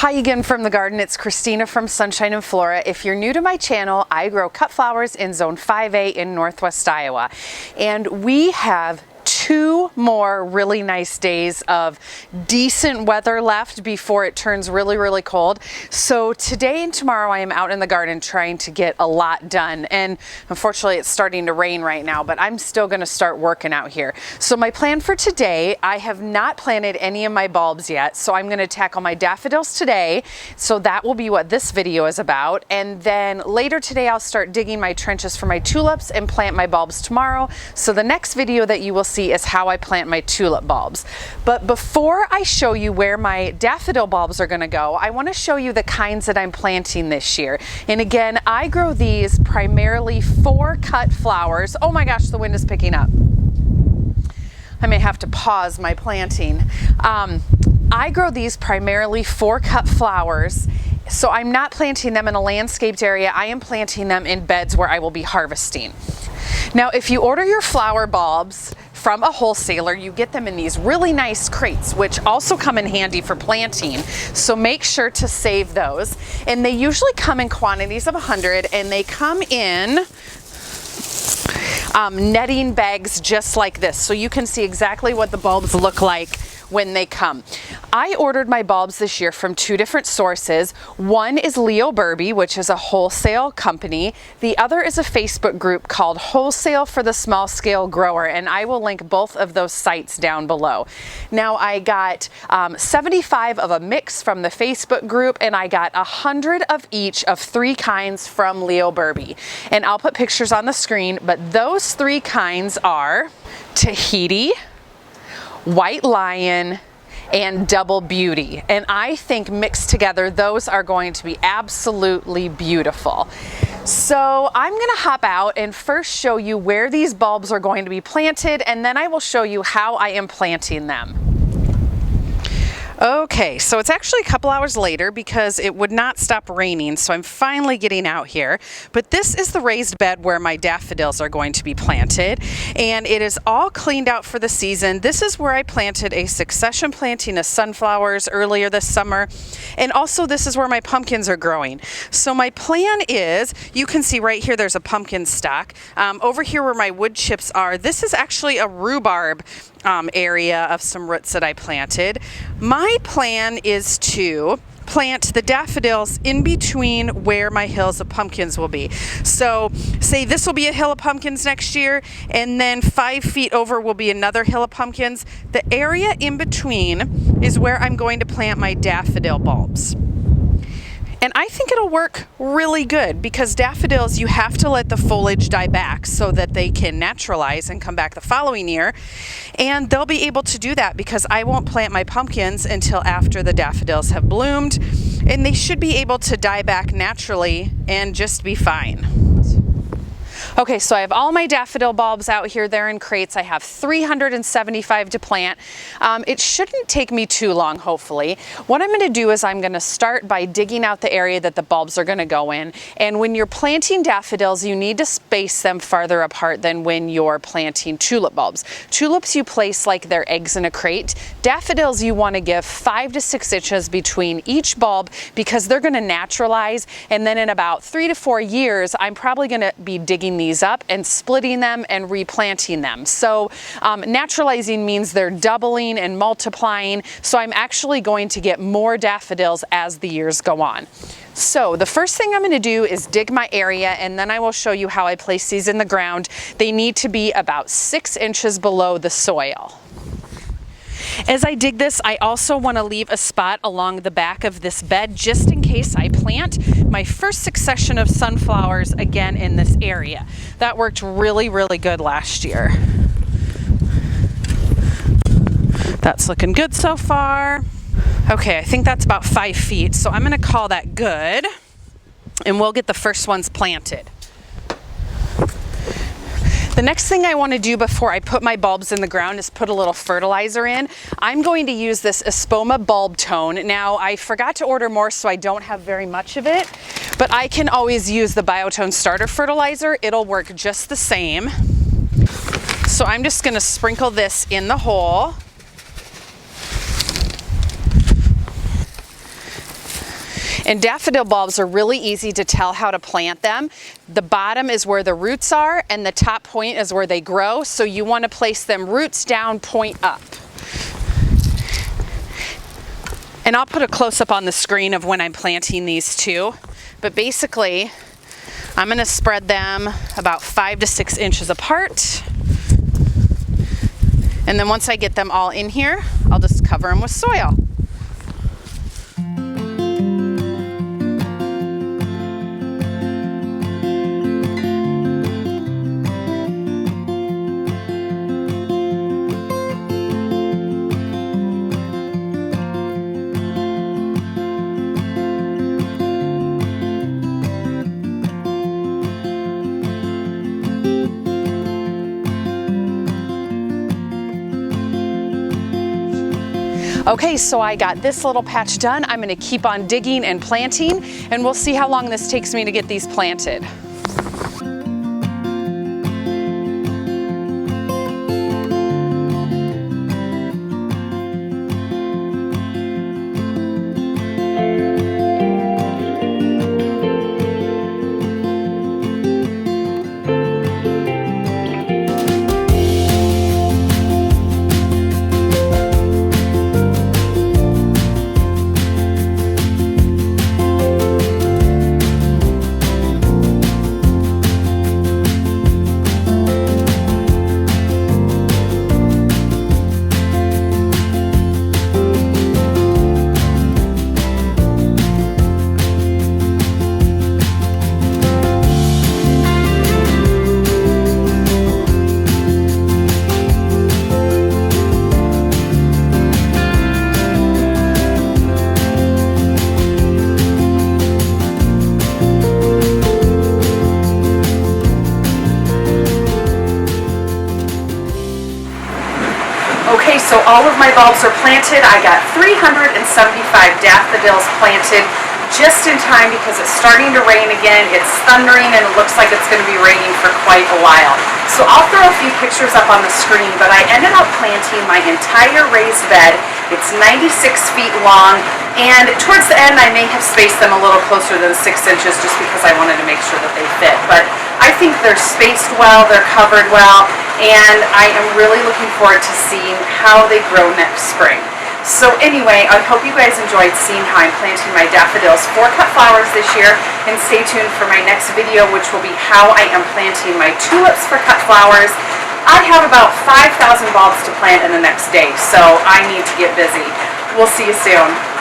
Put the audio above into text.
Hi again from the garden. It's Christina from Sunshine and Flora. If you're new to my channel, I grow cut flowers in Zone 5A in Northwest Iowa. And we have 2 more really nice days of decent weather left before it turns really cold. So today and tomorrow I am out in the garden trying to get a lot done, and unfortunately it's starting to rain right now, but I'm still going to start working out here. So my plan for today, I have not planted any of my bulbs yet, so I'm going to tackle my daffodils today. So that will be what this video is about, and then later today I'll start digging my trenches for my tulips and plant my bulbs tomorrow. So the next video that you will see is how I plant my tulip bulbs. But before I show you where my daffodil bulbs are going to go, I want to show you the kinds that I'm planting this year. And again, I grow these primarily for cut flowers. Oh my gosh, the wind is picking up. I may have to pause my planting. I grow these primarily for cut flowers. So I'm not planting them in a landscaped area. I am planting them in beds where I will be harvesting. Now, if you order your flower bulbs from a wholesaler, you get them in these really nice crates, which also come in handy for planting. So make sure to save those. And they usually come in quantities of 100, and they come in netting bags just like this. So you can see exactly what the bulbs look like when they come. I ordered my bulbs this year from 2 different sources. One is Leo Burby, which is a wholesale company. The other is a Facebook group called Wholesale for the Small Scale Grower, and I will link both of those sites down below. Now I got 75 of a mix from the Facebook group, and I got 100 of each of 3 kinds from Leo Burby. And I'll put pictures on the screen, but those 3 kinds are Tahiti, White Lion, and Double Beauty. And I think mixed together, those are going to be absolutely beautiful. So I'm going to hop out and first show you where these bulbs are going to be planted, and then I will show you how I am planting them. Okay, so it's actually a couple hours later because it would not stop raining, so I'm finally getting out here. But this is the raised bed where my daffodils are going to be planted, and it is all cleaned out for the season. This is where I planted a succession planting of sunflowers earlier this summer, and also this is where my pumpkins are growing. So my plan is, you can see right here there's a pumpkin stock. Over here where my wood chips are, this is actually a rhubarb area of some roots that I planted. My plan is to plant the daffodils in between where my hills of pumpkins will be. So say this will be a hill of pumpkins next year, and then 5 feet over will be another hill of pumpkins. The area in between is where I'm going to plant my daffodil bulbs. And I think it'll work really good because daffodils, you have to let the foliage die back so that they can naturalize and come back the following year. And they'll be able to do that because I won't plant my pumpkins until after the daffodils have bloomed. And they should be able to die back naturally and just be fine. Okay, so I have all my daffodil bulbs out here. They're in crates. I have 375 to plant. It shouldn't take me too long, hopefully. What I'm going to do is I'm going to start by digging out the area that the bulbs are going to go in. And when you're planting daffodils, you need to space them farther apart than when you're planting tulip bulbs. Tulips you place like they're eggs in a crate. Daffodils you want to give 5 to 6 inches between each bulb because they're going to naturalize. And then in about 3 to 4 years, I'm probably going to be digging these up and splitting them and replanting them. So naturalizing means they're doubling and multiplying. So I'm actually going to get more daffodils as the years go on. So the first thing I'm going to do is dig my area, and then I will show you how I place these in the ground. They need to be about 6 inches below the soil. As I dig this, I also want to leave a spot along the back of this bed just in case I plant my first succession of sunflowers again in this area. That worked really good last year. That's looking good so far. Okay, I think that's about 5 feet, so I'm going to call that good, and we'll get the first ones planted. The next thing I want to do before I put my bulbs in the ground is put a little fertilizer in. I'm going to use this Espoma bulb tone. Now, I forgot to order more, so I don't have very much of it, but I can always use the Biotone starter fertilizer. It'll work just the same. So I'm just going to sprinkle this in the hole. And daffodil bulbs are really easy to tell how to plant them. The bottom is where the roots are and the top point is where they grow. So you want to place them roots down, point up. And I'll put a close-up on the screen of when I'm planting these too. But basically, I'm going to spread them about 5 to 6 inches apart. And then once I get them all in here, I'll just cover them with soil. Okay, so I got this little patch done. I'm gonna keep on digging and planting, and we'll see how long this takes me to get these planted. Okay, so all of my bulbs are planted. I got 375 daffodils planted just in time because it's starting to rain again. It's thundering and it looks like it's going to be raining for quite a while. So I'll throw a few pictures up on the screen, but I ended up planting my entire raised bed. It's 96 feet long, and towards the end I may have spaced them a little closer than 6 inches just because I wanted to make sure that they fit. But I think they're spaced well, they're covered well, and I am really looking forward to seeing how they grow next spring. So anyway, I hope you guys enjoyed seeing how I'm planting my daffodils for cut flowers this year, and stay tuned for my next video, which will be how I am planting my tulips for cut flowers. I have about 5,000 bulbs to plant in the next day, so I need to get busy. We'll see you soon.